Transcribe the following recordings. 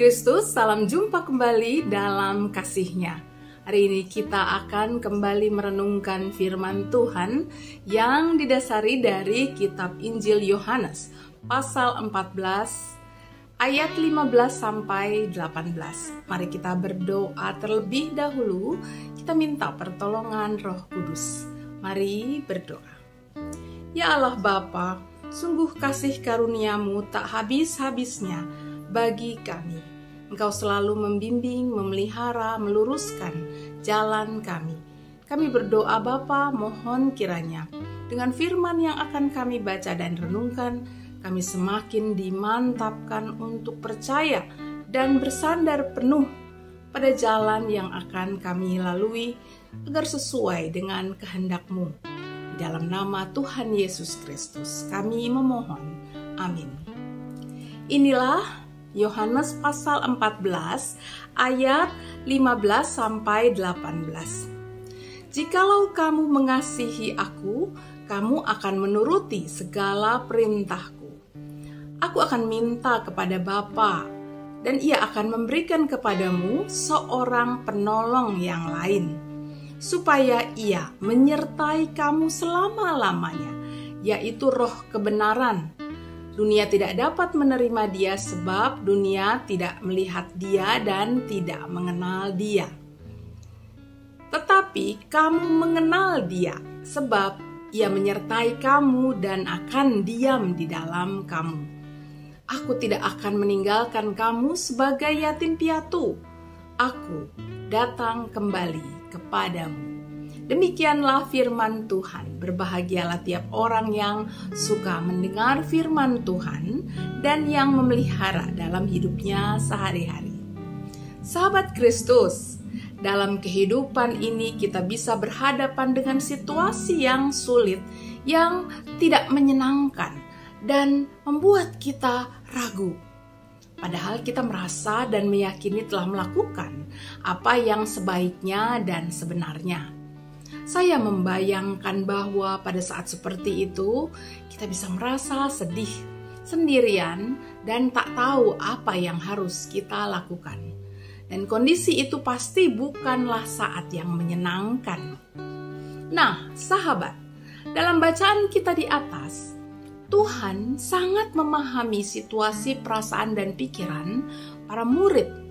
Kristus, salam jumpa kembali dalam kasih-Nya. Hari ini kita akan kembali merenungkan firman Tuhan yang didasari dari kitab Injil Yohanes pasal 14 ayat 15 sampai 18. Mari kita berdoa terlebih dahulu, kita minta pertolongan Roh Kudus. Mari berdoa. Ya Allah Bapa, sungguh kasih karunia-Mu tak habis-habisnya bagi kami. Engkau selalu membimbing, memelihara, meluruskan jalan kami. Kami berdoa Bapa, mohon kiranya dengan firman yang akan kami baca dan renungkan, kami semakin dimantapkan untuk percaya dan bersandar penuh pada jalan yang akan kami lalui agar sesuai dengan kehendak-Mu. Di dalam nama Tuhan Yesus Kristus kami memohon. Amin. Inilah Yohanes pasal 14 ayat 15 sampai 18. Jikalau kamu mengasihi aku, kamu akan menuruti segala perintahku. Aku akan minta kepada Bapa, dan Ia akan memberikan kepadamu seorang penolong yang lain, supaya Ia menyertai kamu selama-lamanya, yaitu Roh kebenaran. Dunia tidak dapat menerima Dia sebab dunia tidak melihat Dia dan tidak mengenal Dia. Tetapi kamu mengenal Dia sebab Ia menyertai kamu dan akan diam di dalam kamu. Aku tidak akan meninggalkan kamu sebagai yatim piatu. Aku datang kembali kepadamu. Demikianlah firman Tuhan. Berbahagialah tiap orang yang suka mendengar firman Tuhan dan yang memelihara dalam hidupnya sehari-hari. Sahabat Kristus, dalam kehidupan ini kita bisa berhadapan dengan situasi yang sulit, yang tidak menyenangkan dan membuat kita ragu. Padahal kita merasa dan meyakini telah melakukan apa yang sebaiknya dan sebenarnya. Saya membayangkan bahwa pada saat seperti itu, kita bisa merasa sedih, sendirian, dan tak tahu apa yang harus kita lakukan. Dan kondisi itu pasti bukanlah saat yang menyenangkan. Nah, sahabat, dalam bacaan kita di atas, Tuhan sangat memahami situasi perasaan dan pikiran para murid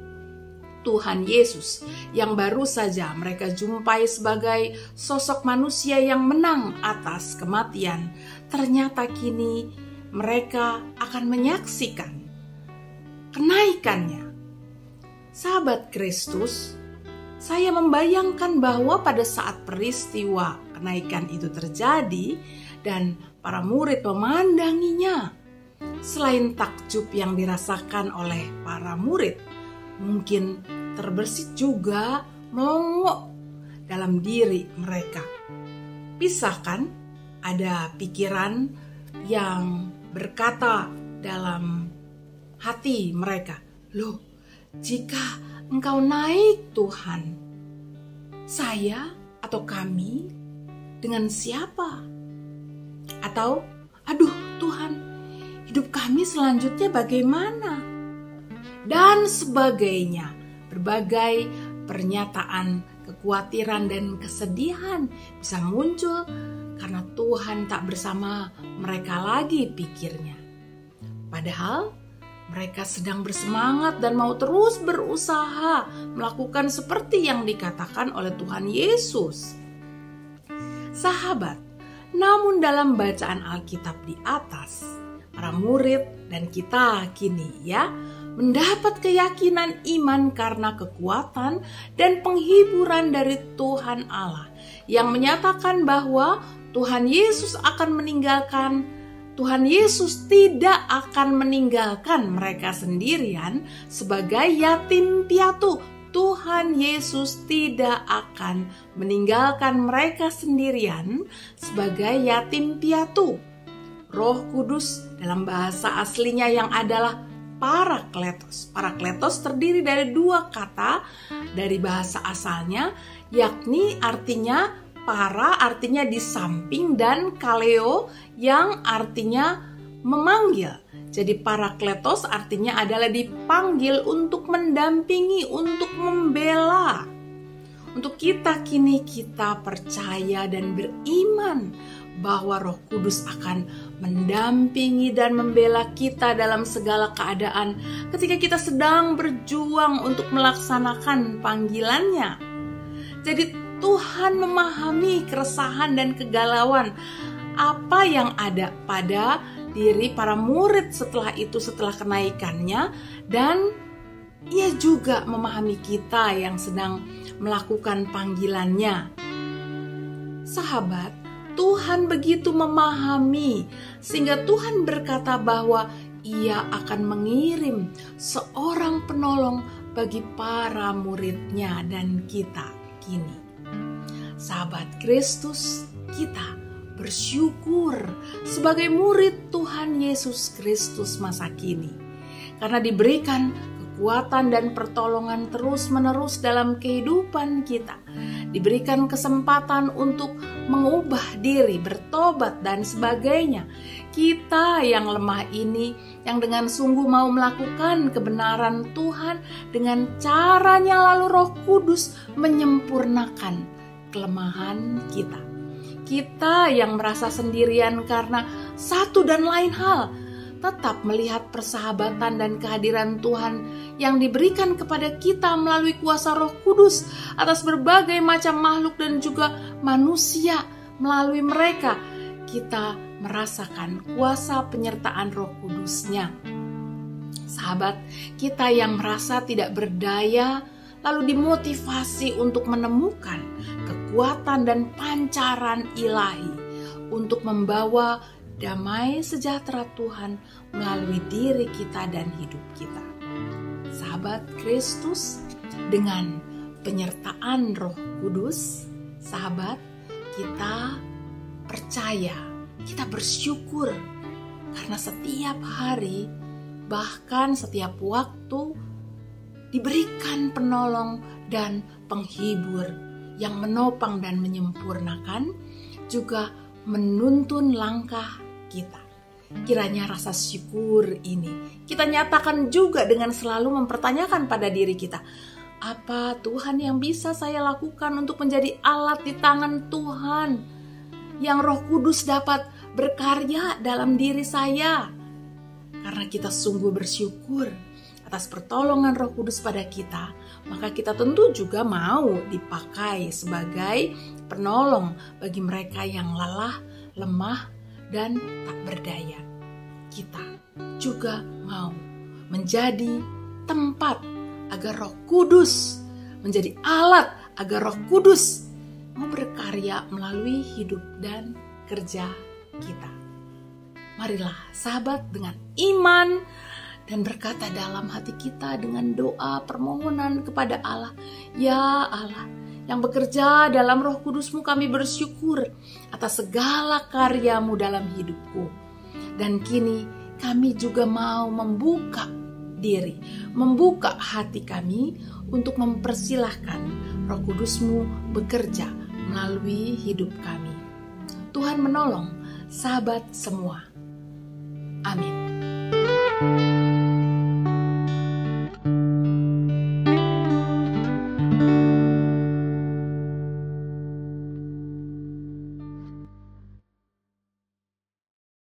Tuhan Yesus yang baru saja mereka jumpai sebagai sosok manusia yang menang atas kematian. Ternyata kini mereka akan menyaksikan kenaikannya. Sahabat Kristus, saya membayangkan bahwa pada saat peristiwa kenaikan itu terjadi dan para murid memandanginya, selain takjub yang dirasakan oleh para murid, mungkin terbersit juga melongo dalam diri mereka. Pisahkan ada pikiran yang berkata dalam hati mereka, "Loh, jika Engkau naik Tuhan, saya atau kami dengan siapa? Atau, aduh Tuhan, hidup kami selanjutnya bagaimana?" Dan sebagainya. Berbagai pernyataan kekhawatiran dan kesedihan bisa muncul karena Tuhan tak bersama mereka lagi pikirnya. Padahal mereka sedang bersemangat dan mau terus berusaha melakukan seperti yang dikatakan oleh Tuhan Yesus. Sahabat, namun dalam bacaan Alkitab di atas, para murid dan kita kini mendapat keyakinan iman karena kekuatan dan penghiburan dari Tuhan Allah yang menyatakan bahwa Tuhan Yesus tidak akan meninggalkan mereka sendirian sebagai yatim piatu. Tuhan Yesus tidak akan meninggalkan mereka sendirian sebagai yatim piatu. Roh Kudus dalam bahasa aslinya yang adalah Parakletos. Parakletos terdiri dari dua kata dari bahasa asalnya, yakni artinya para artinya di samping dan kaleo yang artinya memanggil. Jadi parakletos artinya adalah dipanggil untuk mendampingi, untuk membela. Untuk kita kini kita percaya dan beriman bahwa Roh Kudus akan mendampingi dan membela kita dalam segala keadaan ketika kita sedang berjuang untuk melaksanakan panggilannya. Jadi Tuhan memahami keresahan dan kegalauan apa yang ada pada diri para murid setelah kenaikannya, dan Ia juga memahami kita yang sedang melakukan panggilannya. Sahabat, Tuhan begitu memahami sehingga Tuhan berkata bahwa Ia akan mengirim seorang penolong bagi para muridnya dan kita kini. Sahabat Kristus, kita bersyukur sebagai murid Tuhan Yesus Kristus masa kini, karena diberikan kekuatan dan pertolongan terus-menerus dalam kehidupan kita. Diberikan kesempatan untuk mengubah diri, bertobat dan sebagainya. Kita yang lemah ini, yang dengan sungguh mau melakukan kebenaran Tuhan, dengan caranya lalu Roh Kudus menyempurnakan kelemahan kita. Kita yang merasa sendirian karena satu dan lain hal, tetap melihat persahabatan dan kehadiran Tuhan yang diberikan kepada kita melalui kuasa Roh Kudus atas berbagai macam makhluk dan juga manusia. Melalui mereka kita merasakan kuasa penyertaan Roh Kudus-Nya. Sahabat, kita yang merasa tidak berdaya lalu dimotivasi untuk menemukan kekuatan dan pancaran ilahi untuk membawa damai sejahtera Tuhan melalui diri kita dan hidup kita. Sahabat Kristus, dengan penyertaan Roh Kudus, sahabat, kita percaya, kita bersyukur karena setiap hari, bahkan setiap waktu diberikan penolong dan penghibur yang menopang dan menyempurnakan, juga menuntun langkah kita. Kiranya rasa syukur ini kita nyatakan juga dengan selalu mempertanyakan pada diri kita, apa Tuhan yang bisa saya lakukan untuk menjadi alat di tangan Tuhan, yang Roh Kudus dapat berkarya dalam diri saya. Karena kita sungguh bersyukur atas pertolongan Roh Kudus pada kita, maka kita tentu juga mau dipakai sebagai penolong bagi mereka yang lelah, lemah, dan tak berdaya. Kita juga mau menjadi tempat agar Roh Kudus, menjadi alat agar Roh Kudus mau berkarya melalui hidup dan kerja kita. Marilah sahabat dengan iman dan berkata dalam hati kita dengan doa permohonan kepada Allah, ya Allah yang bekerja dalam Roh Kudus-Mu, kami bersyukur atas segala karya-Mu dalam hidupku. Dan kini kami juga mau membuka diri, membuka hati kami untuk mempersilahkan Roh Kudus-Mu bekerja melalui hidup kami. Tuhan menolong sahabat semua. Amin.